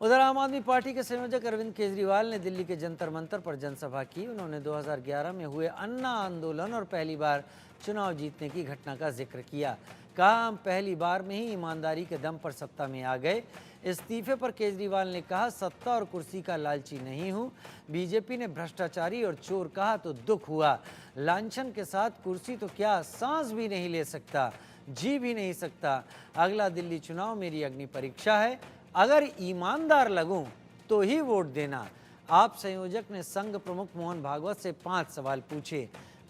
उधर आम आदमी पार्टी के संयोजक अरविंद केजरीवाल ने दिल्ली के जंतर मंतर पर जनसभा की। उन्होंने 2011 में हुए अन्ना आंदोलन और पहली बार चुनाव जीतने की घटना का जिक्र किया। कहा, हम पहली बार में ही ईमानदारी के दम पर सत्ता में आ गए। इस्तीफे पर केजरीवाल ने कहा, सत्ता और कुर्सी का लालची नहीं हूं। बीजेपी ने भ्रष्टाचारी और चोर कहा तो दुख हुआ। लांछन के साथ कुर्सी तो क्या, सांस भी नहीं ले सकता, जी भी नहीं सकता। अगला दिल्ली चुनाव मेरी अग्नि परीक्षा है, अगर ईमानदार लगूं तो ही वोट देना। आप संयोजक ने संघ प्रमुख मोहन भागवत से 5 सवाल पूछे।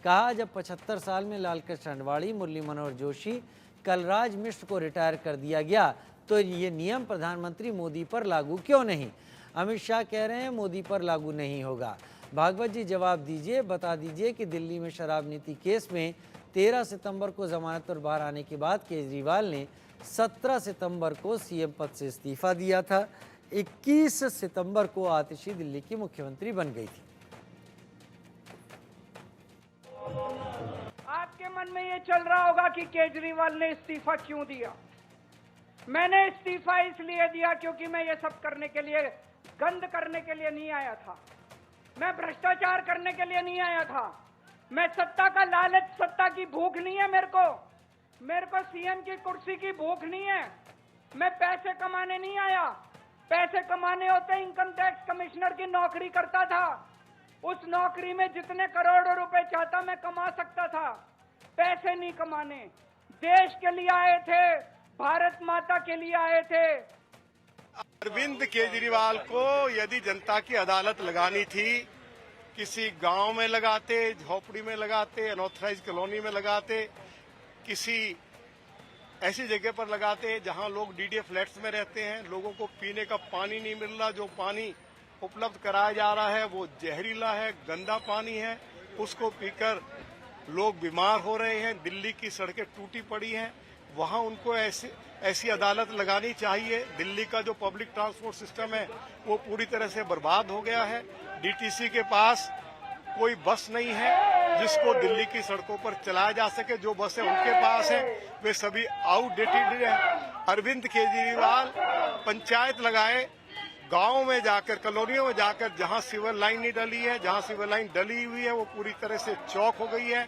कहा, जब 75 साल में लालकृष्ण आडवाणी, मुरली मनोहर जोशी, कलराज मिश्र को रिटायर कर दिया गया तो ये नियम प्रधानमंत्री मोदी पर लागू क्यों नहीं? अमित शाह कह रहे हैं मोदी पर लागू नहीं होगा। भागवत जी जवाब दीजिए, बता दीजिए कि दिल्ली में शराब नीति केस में 13 सितंबर को जमानत पर बाहर आने के बाद केजरीवाल ने 17 सितंबर को सीएम पद से इस्तीफा दिया था। 21 सितंबर को आतिशी दिल्ली की मुख्यमंत्री बन गई थी। आपके मन में ये चल रहा होगा कि केजरीवाल ने इस्तीफा क्यों दिया। मैंने इस्तीफा इसलिए दिया क्योंकि मैं ये सब करने के लिए, गंद करने के लिए नहीं आया था। मैं भ्रष्टाचार करने के लिए नहीं आया था। मैं सत्ता का लालच, सत्ता की भूख नहीं है मेरे को सीएम की कुर्सी की भूख नहीं है। मैं पैसे कमाने नहीं आया। पैसे कमाने होते इनकम टैक्स कमिश्नर की नौकरी करता था। उस नौकरी में जितने करोड़ों रुपए चाहता मैं कमा सकता था। पैसे नहीं कमाने, देश के लिए आए थे, भारत माता के लिए आए थे। अरविंद केजरीवाल को यदि जनता की अदालत लगानी थी, किसी गांव में लगाते, झोपड़ी में लगाते, अनऑथराइज कॉलोनी में लगाते, किसी ऐसी जगह पर लगाते जहां लोग डीडीए फ्लैट्स में रहते हैं, लोगों को पीने का पानी नहीं मिल रहा, जो पानी उपलब्ध कराया जा रहा है वो जहरीला है, गंदा पानी है, उसको पीकर लोग बीमार हो रहे हैं, दिल्ली की सड़कें टूटी पड़ी हैं, वहां उनको ऐसी अदालत लगानी चाहिए। दिल्ली का जो पब्लिक ट्रांसपोर्ट सिस्टम है वो पूरी तरह से बर्बाद हो गया है। डीटीसी के पास कोई बस नहीं है जिसको दिल्ली की सड़कों पर चलाया जा सके। जो बसें उनके पास हैं वे सभी आउटडेटेड हैं। अरविंद केजरीवाल पंचायत लगाए, गांव में जाकर, कॉलोनियों में जाकर, जहां सिवर लाइन नहीं डली है, जहां सिवर लाइन डली हुई है वो पूरी तरह से चौक हो गई है।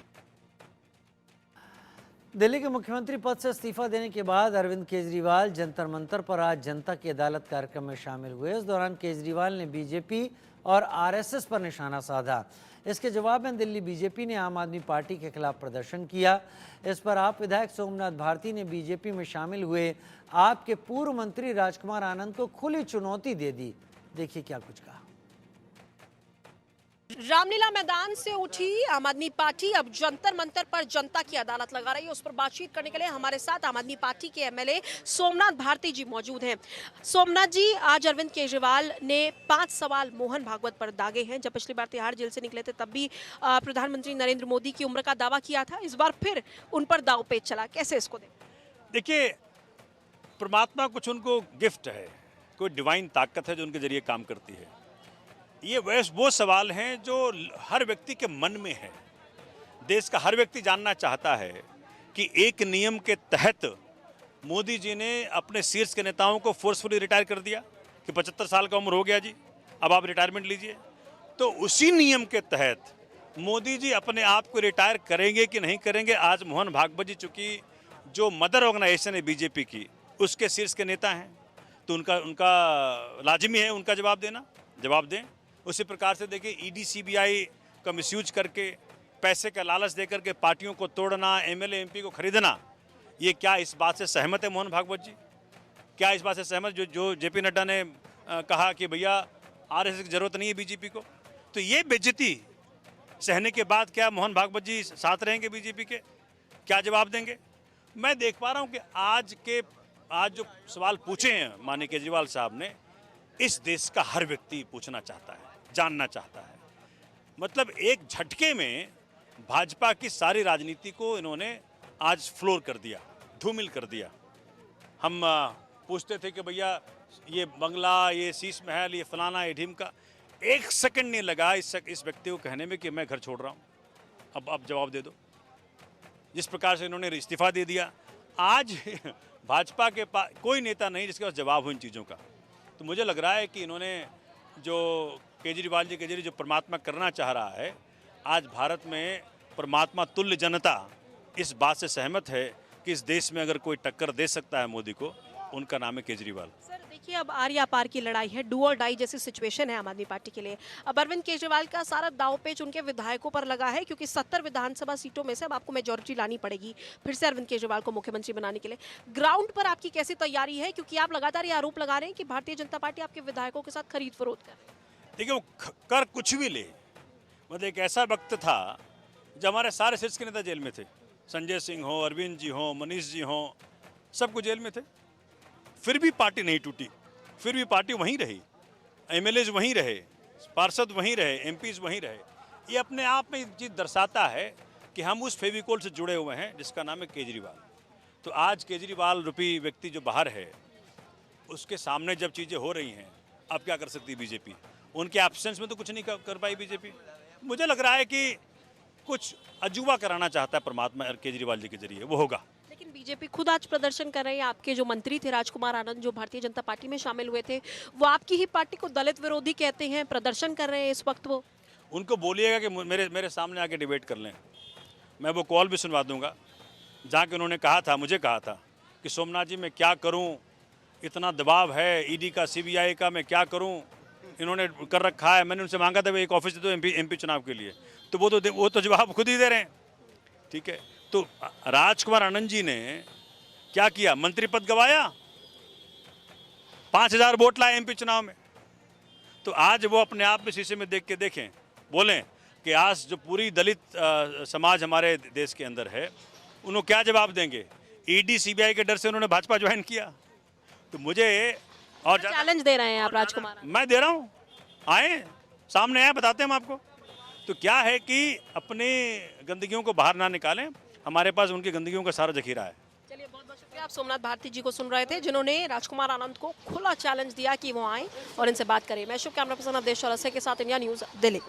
दिल्ली के मुख्यमंत्री पद से इस्तीफा देने के बाद अरविंद केजरीवाल जंतर मंतर पर आज जनता की अदालत कार्यक्रम में शामिल हुए। इस दौरान केजरीवाल ने बीजेपी और आरएसएस पर निशाना साधा। इसके जवाब में दिल्ली बीजेपी ने आम आदमी पार्टी के खिलाफ प्रदर्शन किया। इस पर आप विधायक सोमनाथ भारती ने बीजेपी में शामिल हुए आपके पूर्व मंत्री राजकुमार आनंद को खुली चुनौती दे दी। देखिए क्या कुछ कहा। रामलीला मैदान से उठी आम आदमी पार्टी अब जंतर मंतर पर जनता की अदालत लगा रही है। उस पर बातचीत करने के लिए हमारे साथ आम आदमी पार्टी के एमएलए सोमनाथ भारती जी मौजूद हैं। सोमनाथ जी, आज अरविंद केजरीवाल ने 5 सवाल मोहन भागवत पर दागे हैं। जब पिछली बार तिहाड़ जेल से निकले थे तब भी प्रधानमंत्री नरेंद्र मोदी की उम्र का दावा किया था। इस बार फिर उन पर दाव पेच चला, कैसे इसको देखिए, परमात्मा कुछ उनको गिफ्ट है, कोई डिवाइन ताकत है जो उनके जरिए काम करती है। ये वो सवाल हैं जो हर व्यक्ति के मन में है। देश का हर व्यक्ति जानना चाहता है कि एक नियम के तहत मोदी जी ने अपने शीर्ष के नेताओं को फोर्सफुली रिटायर कर दिया कि 75 साल का उम्र हो गया जी, अब आप रिटायरमेंट लीजिए। तो उसी नियम के तहत मोदी जी अपने आप को रिटायर करेंगे कि नहीं करेंगे, आज मोहन भागवत जी चूँकि जो मदर ऑर्गेनाइजेशन है बीजेपी की, उसके शीर्ष के नेता हैं, तो उनका लाजिमी है उनका जवाब दें। उसी प्रकार से देखिए, ईडी सीबीआई का मिसयूज करके, पैसे का लालच देकर के पार्टियों को तोड़ना, एमएलए एमपी को खरीदना, ये क्या इस बात से सहमत है मोहन भागवत जी? क्या इस बात से सहमत जो जेपी नड्डा ने कहा कि भैया आरएसएस की जरूरत नहीं है बीजेपी को? तो ये बेइज्जती सहने के बाद क्या मोहन भागवत जी साथ रहेंगे बीजेपी के? क्या जवाब देंगे? मैं देख पा रहा हूँ कि आज जो सवाल पूछे हैं माननीय केजरीवाल साहब ने, इस देश का हर व्यक्ति पूछना चाहता है, जानना चाहता है। मतलब एक झटके में भाजपा की सारी राजनीति को इन्होंने आज फ्लोर कर दिया, धूमिल कर दिया। हम पूछते थे कि भैया ये बंगला, ये शीश महल, ये फलाना, ये ढीमका, 1 सेकंड नहीं लगा इस व्यक्ति को कहने में कि मैं घर छोड़ रहा हूँ, अब जवाब दे दो। जिस प्रकार से इन्होंने इस्तीफा दे दिया, आज भाजपा के पास कोई नेता नहीं जिसके पास जवाब हो इन चीज़ों का। तो मुझे लग रहा है कि इन्होंने जो केजरीवाल जी के जरिए जो परमात्मा करना चाह रहा है, आज भारत में परमात्मा तुल्य जनता इस बात से सहमत है कि इस देश में अगर कोई टक्कर दे सकता है मोदी को, उनका नाम है केजरीवाल। सर देखिए, अब आर पार की लड़ाई है, डू और डाई जैसी सिचुएशन है आम आदमी पार्टी के लिए। अब अरविंद केजरीवाल का सारा दांवपेच उनके विधायकों पर लगा है, क्योंकि 70 विधानसभा सीटों में से अब आपको मेजोरिटी लानी पड़ेगी फिर से अरविंद केजरीवाल को मुख्यमंत्री बनाने के लिए। ग्राउंड पर आपकी कैसी तैयारी है, क्योंकि आप लगातार ये आरोप लगा रहे हैं कि भारतीय जनता पार्टी आपके विधायकों के साथ खरीद फरोख्त कर रही है। देखिए, वो कर कुछ भी ले, मतलब एक ऐसा वक्त था जब हमारे सारे शीर्ष के नेता जेल में थे, संजय सिंह हो, अरविंद जी हो, मनीष जी हो, सब कुछ जेल में थे, फिर भी पार्टी नहीं टूटी, फिर भी पार्टी वहीं रही, एमएलएज वहीं रहे, पार्षद वहीं रहे, एमपीज वहीं रहे। ये अपने आप में चीज़ दर्शाता है कि हम उस फेविकोल से जुड़े हुए हैं जिसका नाम है केजरीवाल। तो आज केजरीवाल रूपी व्यक्ति जो बाहर है, उसके सामने जब चीज़ें हो रही हैं, अब क्या कर सकती है बीजेपी? उनके एब्सेंस में तो कुछ नहीं कर पाई बीजेपी। मुझे लग रहा है कि कुछ अजूबा कराना चाहता है परमात्मा केजरीवाल जी के जरिए, वो होगा। लेकिन बीजेपी खुद आज प्रदर्शन कर रहे हैं। आपके जो मंत्री थे राजकुमार आनंद, जो भारतीय जनता पार्टी में शामिल हुए थे, वो आपकी ही पार्टी को दलित विरोधी कहते हैं, प्रदर्शन कर रहे हैं इस वक्त। वो उनको बोलिएगा कि मेरे सामने आके डिबेट कर लें, मैं वो कॉल भी सुनवा दूंगा जहाँ के उन्होंने कहा था, मुझे कहा था कि सोमनाथ जी मैं क्या करूँ, इतना दबाव है ईडी का, सीबीआई का, मैं क्या करूँ, इन्होंने कर रखा है। मैंने उनसे मांगा था एक ऑफिस दे दो एमपी चुनाव के लिए, तो वो तो जवाब खुद ही दे रहे हैं। ठीक है, तो राजकुमार आनंद जी ने क्या किया? मंत्री पद गवाया, 5000 वोट लाए एमपी चुनाव में। तो आज वो अपने आप में शीशे में देख के देखें, बोलें कि आज जो पूरी दलित समाज हमारे देश के अंदर है, उन्होंने क्या जवाब देंगे? ईडी सीबीआई के डर से उन्होंने भाजपा ज्वाइन किया। तो मुझे और चैलेंज दे रहे हैं आप राजकुमार? मैं दे रहा हूँ, आए सामने आए, बताते हैं हम आपको। तो क्या है कि अपनी गंदगियों को बाहर ना निकालें, हमारे पास उनकी गंदगियों का सारा जखीरा है। चलिए, बहुत बहुत शुक्रिया। आप सोमनाथ भारती जी को सुन रहे थे, जिन्होंने राजकुमार आनंद को खुला चैलेंज दिया कि वो आए और इनसे बात करें। मैं शुभ कैमरा पर्सन अवधेश चौरसिया के साथ, इंडिया न्यूज़, दिल्ली।